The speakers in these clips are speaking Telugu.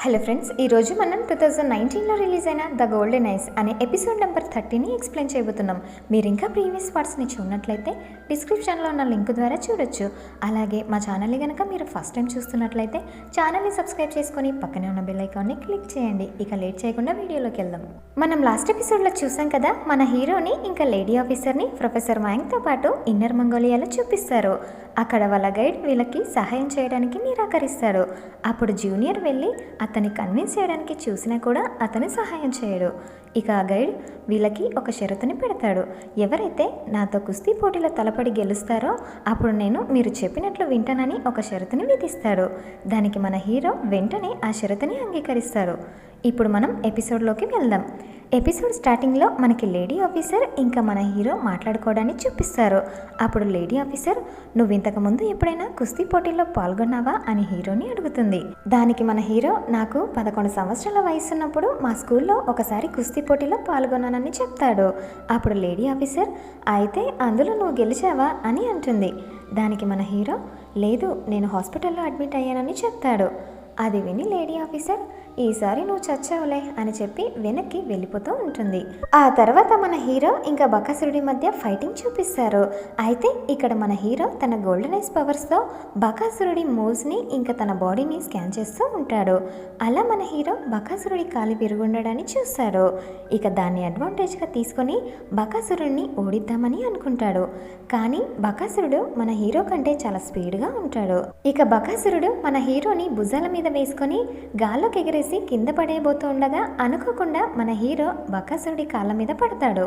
హలో ఫ్రెండ్స్, ఈరోజు మనం 2019లో రిలీజ్ అయిన ద గోల్డెన్ ఐస్ అనే ఎపిసోడ్ నెంబర్ 30ని ఎక్స్ప్లెయిన్ చేయబోతున్నాం. మీరు ఇంకా ప్రీవియస్ పార్ట్స్ని చూడనట్లయితే డిస్క్రిప్షన్లో ఉన్న లింక్ ద్వారా చూడొచ్చు. అలాగే మా ఛానల్ని కనుక మీరు ఫస్ట్ టైం చూస్తున్నట్లయితే ఛానల్ని సబ్స్క్రైబ్ చేసుకొని పక్కనే ఉన్న బెల్ ఐకాన్ని క్లిక్ చేయండి. ఇక లేట్ చేయకుండా వీడియోలోకి వెళ్దాం. మనం లాస్ట్ ఎపిసోడ్లో చూసాం కదా, మన హీరోని ఇంకా లేడీ ఆఫీసర్ని ప్రొఫెసర్ వ్యాంగ్తో పాటు ఇన్నర్ మంగోలియాలో చూపిస్తారు. అక్కడ వాళ్ళ గైడ్ వీళ్ళకి సహాయం చేయడానికి నిరాకరిస్తాడు. అప్పుడు జూనియర్ వెళ్ళి అతన్ని కన్విన్స్ చేయడానికి చూసినా కూడా అతను సహాయం చేయడు. ఇక ఆ గైడ్ వీళ్ళకి ఒక షరతుని పెడతాడు. ఎవరైతే నాతో కుస్తీ పోటీలో తలపడి గెలుస్తారో అప్పుడు నేను మీరు చెప్పినట్లు వింటానని ఒక షరతుని విధిస్తాడు. దానికి మన హీరో వెంటనే ఆ షరతుని అంగీకరిస్తాడు. ఇప్పుడు మనం ఎపిసోడ్లోకి వెళ్దాం. ఎపిసోడ్ స్టార్టింగ్లో మనకి లేడీ ఆఫీసర్ ఇంకా మన హీరో మాట్లాడుకోవడాన్ని చూపిస్తారు. అప్పుడు లేడీ ఆఫీసర్, నువ్వు ఇంతకుముందు ఎప్పుడైనా కుస్తీ పోటీల్లో పాల్గొన్నావా అని హీరోని అడుగుతుంది. దానికి మన హీరో, నాకు 11 సంవత్సరాల వయసు ఉన్నప్పుడు మా స్కూల్లో ఒకసారి కుస్తీ పోటీలో పాల్గొన్నానని చెప్తాడు. అప్పుడు లేడీ ఆఫీసర్, అయితే అందులో నువ్వు గెలిచావా అని అంటుంది. దానికి మన హీరో, లేదు, నేను హాస్పిటల్లో అడ్మిట్ అయ్యానని చెప్తాడు. అది విని లేడీ ఆఫీసర్, ఈసారి నువ్వు చచ్చావులే అని చెప్పి వెనక్కి వెళ్ళిపోతూ ఉంటుంది. ఆ తర్వాత మన హీరో ఇంకా బకాసురుడి మధ్య ఫైటింగ్ చూపిస్తారు. అయితే ఇక్కడ మన హీరో తన గోల్డెన్ ఐస్ పవర్స్తో బకాసురుడి మూవ్స్ని ఇంకా తన బాడీని స్కాన్ చేస్తూ ఉంటాడు. అలా మన హీరో బకాసురుడి కాలి విరుగుండడాన్ని చూస్తాడు. ఇక దాన్ని అడ్వాంటేజ్గా తీసుకొని బకాసురుడిని ఓడిద్దామని అనుకుంటాడు. కానీ బకాసురుడు మన హీరో కంటే చాలా స్పీడ్గా ఉంటాడు. ఇక బకాసురుడు మన హీరోని భుజాల మీద వేసుకొని గాల్లోకి ఎగిరేసి కింద పడేయబోతూ ఉండగా అనుకోకుండా మన హీరో బకాసురుడి కాళ్ళ మీద పడతాడు.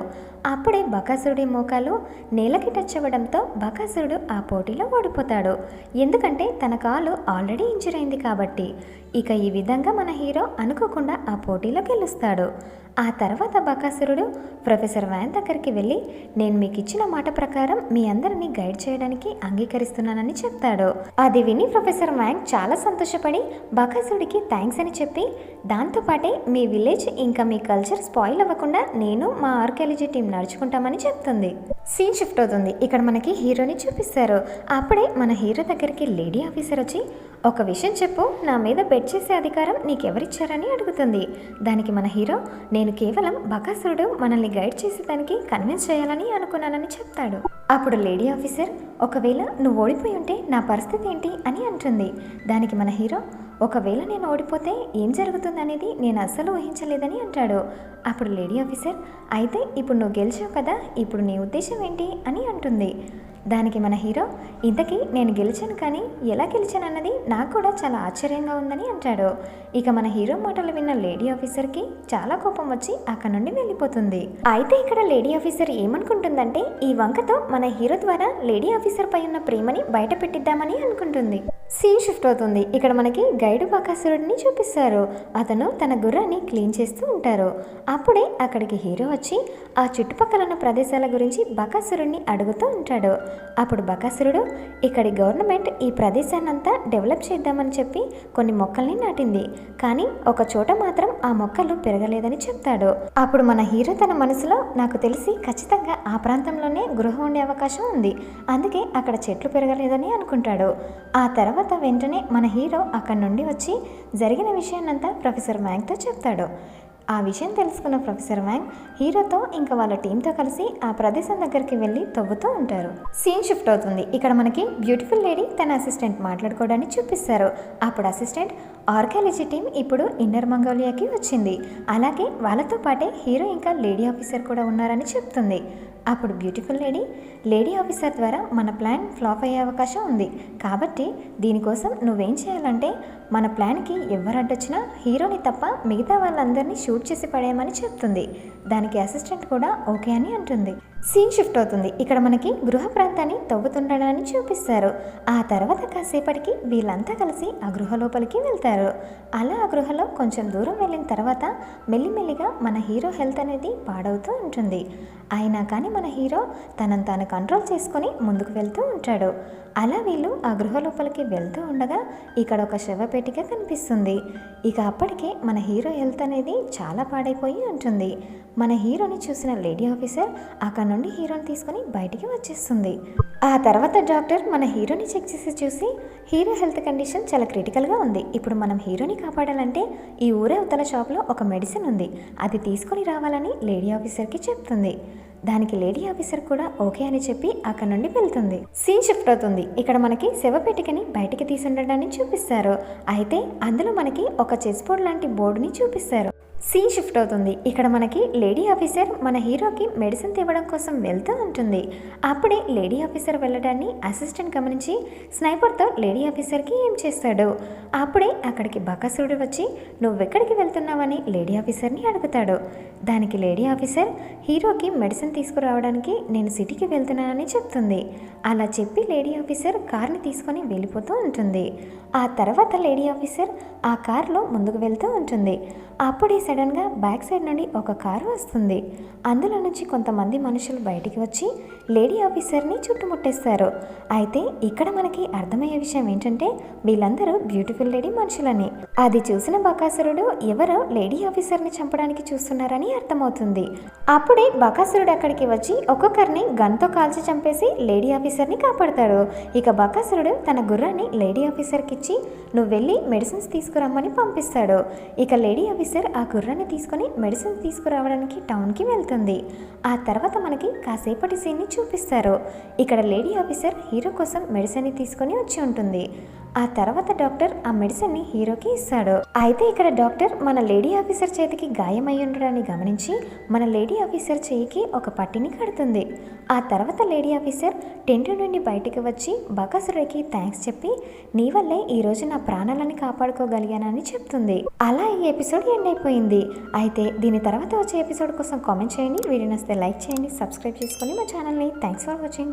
అప్పుడే బకాసురుడి మోకాలు నేలకి టచ్ అవ్వడంతో బకాసురుడు ఆ పోటీలో ఓడిపోతాడు. ఎందుకంటే తన కాలు ఆల్రెడీ ఇంజూర్ అయింది కాబట్టి. ఇక ఈ విధంగా మన హీరో అనుకోకుండా ఆ పోటీలో గెలుస్తాడు. ఆ తర్వాత బకాసురుడు ప్రొఫెసర్ వ్యాన్ దగ్గరికి వెళ్ళి, నేను మీకు ఇచ్చిన మాట ప్రకారం మీ అందరినీ గైడ్ చేయడానికి అంగీకరిస్తున్నానని చెప్తాడు. అది విని ప్రొఫెసర్ వ్యాంగ్ చాలా సంతోషపడి బకాసురుడికి థ్యాంక్స్ అని చెప్పి, దాంతోపాటే మీ విలేజ్ ఇంకా మీ కల్చర్ స్పాయిల్ అవ్వకుండా నేను మా ఆర్కియాలజీ టీం నడుచుకుంటామని చెప్తుంది. సీన్ షిఫ్ట్ అవుతుంది. ఇక్కడ మనకి హీరోని చూపిస్తారు. అప్పుడే మన హీరో దగ్గరికి లేడీ ఆఫీసర్ వచ్చి, ఒక విషయం చెప్పు, నా మీద బెట్ చేసే అధికారం నీకెవరిచ్చారని అడుగుతుంది. దానికి మన హీరో, నేను కేవలం బకాసురుడు మనల్ని గైడ్ చేసేదానికి కన్విన్స్ చేయాలని అనుకున్నానని చెప్తాడు. అప్పుడు లేడీ ఆఫీసర్, ఒకవేళ నువ్వు ఓడిపోయి ఉంటే నా పరిస్థితి ఏంటి అని అంటుంది. దానికి మన హీరో, ఒకవేళ నేను ఓడిపోతే ఏం జరుగుతుందనేది నేను అస్సలు ఊహించలేదని అంటాడు. అప్పుడు లేడీ ఆఫీసర్, అయితే ఇప్పుడు నువ్వు గెలిచావు కదా, ఇప్పుడు నీ ఉద్దేశం ఏంటి అని అంటుంది. దానికి మన హీరో, ఇంతకీ నేను గెలిచాను, కానీ ఎలా గెలిచానన్నది నాకు కూడా చాలా ఆశ్చర్యంగా ఉందని అంటాడు. ఇక మన హీరో మాటలు విన్న లేడీ ఆఫీసర్కి చాలా కోపం వచ్చి అక్కడ నుండి వెళ్ళిపోతుంది. అయితే ఇక్కడ లేడీ ఆఫీసర్ ఏమనుకుంటుందంటే, ఈ వంకతో మన హీరో ద్వారా లేడీ ఆఫీసర్ పై ఉన్న ప్రేమని బయట పెట్టిద్దామని అనుకుంటుంది. సీన్ షిఫ్ట్ అవుతుంది. ఇక్కడ మనకి గైడు బకాసురుడిని చూపిస్తారు. అతను తన గుర్రాన్ని క్లీన్ చేస్తూ ఉంటారు. అప్పుడే అక్కడికి హీరో వచ్చి ఆ చుట్టుపక్కల ఉన్న ప్రదేశాల గురించి బకాసురుడిని అడుగుతూ ఉంటాడు. అప్పుడు బకాసురుడు, ఇక్కడి గవర్నమెంట్ ఈ ప్రదేశాన్నంతా డెవలప్ చేద్దామని చెప్పి కొన్ని మొక్కల్ని నాటింది, కానీ ఒక చోట మాత్రం ఆ మొక్కలు పెరగలేదని చెప్తాడు. అప్పుడు మన హీరో తన మనసులో, నాకు తెలిసి ఖచ్చితంగా ఆ ప్రాంతంలోనే గృహం ఉండే అవకాశం ఉంది, అందుకే అక్కడ చెట్లు పెరగలేదని అనుకుంటాడు. ఆ తర్వాత వెంటనే మన హీరో అక్కడి నుండి వచ్చి జరిగిన విషయాన్నంతా ప్రొఫెసర్ వ్యాంగ్తో చెప్తాడు. ఆ విషయం తెలుసుకున్న ప్రొఫెసర్ వ్యాంగ్ హీరోతో ఇంకా వాళ్ళ టీంతో కలిసి ఆ ప్రదేశం దగ్గరికి వెళ్ళి తవ్వుతూ ఉంటారు. సీన్ షిఫ్ట్ అవుతుంది. ఇక్కడ మనకి బ్యూటిఫుల్ లేడీ తన అసిస్టెంట్ మాట్లాడుకోవడాన్ని చూపిస్తారు. అప్పుడు అసిస్టెంట్, ఆర్కియాలజీ టీం ఇప్పుడు ఇన్నర్ మంగోలియాకి వచ్చింది, అలాగే వాళ్ళతో పాటే హీరో ఇంకా లేడీ ఆఫీసర్ కూడా ఉన్నారని చెప్తుంది. అప్పుడు బ్యూటిఫుల్ లేడీ ఆఫీసర్ ద్వారా మన ప్లాన్ ఫ్లాప్ అయ్యే అవకాశం ఉంది, కాబట్టి దీనికోసం నువ్వేం చేయాలంటే మన ప్లాన్కి ఎవరు అడ్డొచ్చినా హీరోని తప్ప మిగతా వాళ్ళందరినీ షూట్ చేసి పడేయమని చెప్తుంది. దానికి అసిస్టెంట్ కూడా ఓకే అని అంటుంది. సీన్ షిఫ్ట్ అవుతుంది. ఇక్కడ మనకి గృహ ప్రాంతాన్ని తవ్వుతుండడాన్ని చూపిస్తారు. ఆ తర్వాత కాసేపటికి వీళ్ళంతా కలిసి ఆ గృహ లోపలికి వెళ్తారు. అలా ఆ గృహలో కొంచెం దూరం వెళ్ళిన తర్వాత మెల్లిమెల్లిగా మన హీరో హెల్త్ అనేది పాడవుతూ ఉంటుంది. అయినా కానీ మన హీరో తనను తాను కంట్రోల్ చేసుకొని ముందుకు వెళ్తూ ఉంటాడు. అలా వీళ్ళు ఆ గృహ లోపలికి వెళ్తూ ఉండగా ఇక్కడ ఒక శవ శవపేటిక కనిపిస్తుంది. ఇక అప్పటికే మన హీరో హెల్త్ అనేది చాలా పాడైపోయి ఉంటుంది. మన హీరోని చూసిన లేడీ ఆఫీసర్ అక్కడ నుండి హీరోని తీసుకొని బయటికి వచ్చేస్తుంది. ఆ తర్వాత డాక్టర్ మన హీరోని చెక్ చేసి చూసి హీరో హెల్త్ కండిషన్ చాలా క్రిటికల్గా ఉంది. ఇప్పుడు మనం హీరోని కాపాడాలంటే ఈ ఊరే అవతల షాప్లో ఒక మెడిసిన్ ఉంది, అది తీసుకొని రావాలని లేడీ ఆఫీసర్కి చెప్తుంది. దానికి లేడీ ఆఫీసర్ కూడా ఓకే అని చెప్పి అక్కడ నుండి వెళ్తుంది. సీన్ షిఫ్ట్ అవుతుంది. ఇక్కడ మనకి శవపేటికని బయటికి తీసుండడాన్ని చూపిస్తారు. అయితే అందులో మనకి ఒక చెస్ బోర్డ్ లాంటి బోర్డుని చూపిస్తారు. సీన్ షిఫ్ట్ అవుతుంది. ఇక్కడ మనకి లేడీ ఆఫీసర్ మన హీరోకి మెడిసిన్ తేవడం కోసం వెళ్తూ ఉంటుంది. అప్పుడే లేడీ ఆఫీసర్ వెళ్ళడాన్ని అసిస్టెంట్ గమనించి స్నైపర్తో లేడీ ఆఫీసర్కి ఏం చేస్తాడు. అప్పుడే అక్కడికి బకాసురుడు వచ్చి నువ్వెక్కడికి వెళ్తున్నావని లేడీ ఆఫీసర్ని అడుగుతాడు. దానికి లేడీ ఆఫీసర్ హీరోకి మెడిసిన్ తీసుకురావడానికి నేను సిటీకి వెళ్తున్నానని చెప్తుంది. అలా చెప్పి లేడీ ఆఫీసర్ కార్ని తీసుకొని వెళ్ళిపోతూ ఉంటుంది. ఆ తర్వాత లేడీ ఆఫీసర్ ఆ కార్లో ముందుకు వెళ్తూ ఉంటుంది. అప్పుడే సడన్గా బ్యాక్ సైడ్ నుండి ఒక కారు వస్తుంది. అందులో నుంచి కొంతమంది మనుషులు బయటికి వచ్చి లేడీ ఆఫీసర్ని చుట్టుముట్టేస్తారు. అయితే ఇక్కడ మనకి అర్థమయ్యే విషయం ఏంటంటే వీళ్ళందరూ బ్యూటిఫుల్ లేడీ మనుషులని. అది చూసిన బకాసురుడు ఎవరో లేడీ ఆఫీసర్ని చంపడానికి చూస్తున్నారని అర్థమవుతుంది. అప్పుడే బకాసురుడు అక్కడికి వచ్చి ఒక్కొక్కరిని గన్తో కాల్చి చంపేసి లేడీ ఆఫీసర్ని కాపాడతాడు. ఇక బకాసురుడు తన గుర్రాన్ని లేడీ ఆఫీసర్కి ఇచ్చి నువ్వు వెళ్ళి మెడిసిన్స్ తీసుకురమ్మని పంపిస్తాడు. ఇక లేడీ ఆఫీసర్ ఆ గుర్రాన్ని తీసుకొని మెడిసిన్స్ తీసుకురావడానికి టౌన్కి వెళ్తుంది. ఆ తర్వాత మనకి కాసేపటి సీన్ని చూపిస్తారు. ఇక్కడ లేడీ ఆఫీసర్ హీరో కోసం మెడిసిన్ని తీసుకొని వచ్చి ఉంటుంది. ఆ తర్వాత డాక్టర్ ఆ మెడిసిన్ని హీరోకి ఇస్తాడు. అయితే ఇక్కడ డాక్టర్ మన లేడీ ఆఫీసర్ చేతికి గాయం అయి ఉండడాన్ని గమనించి మన లేడీ ఆఫీసర్ చేయికి ఒక పట్టిని కడుతుంది. ఆ తర్వాత లేడీ ఆఫీసర్ టెంట్ నుండి బయటికి వచ్చి బకాసురుడికి థ్యాంక్స్ చెప్పి నీ వల్లే ఈరోజు నా ప్రాణాలని కాపాడుకోగలిగానని చెప్తుంది. అలా ఈ ఎపిసోడ్ ఎండ్ అయిపోయింది. అయితే దీని తర్వాత వచ్చే ఎపిసోడ్ కోసం కామెంట్ చేయండి. వీడియో నచ్చితే లైక్ చేయండి, సబ్స్క్రైబ్ చేసుకొని మా ఛానల్ని. Thanks for watching.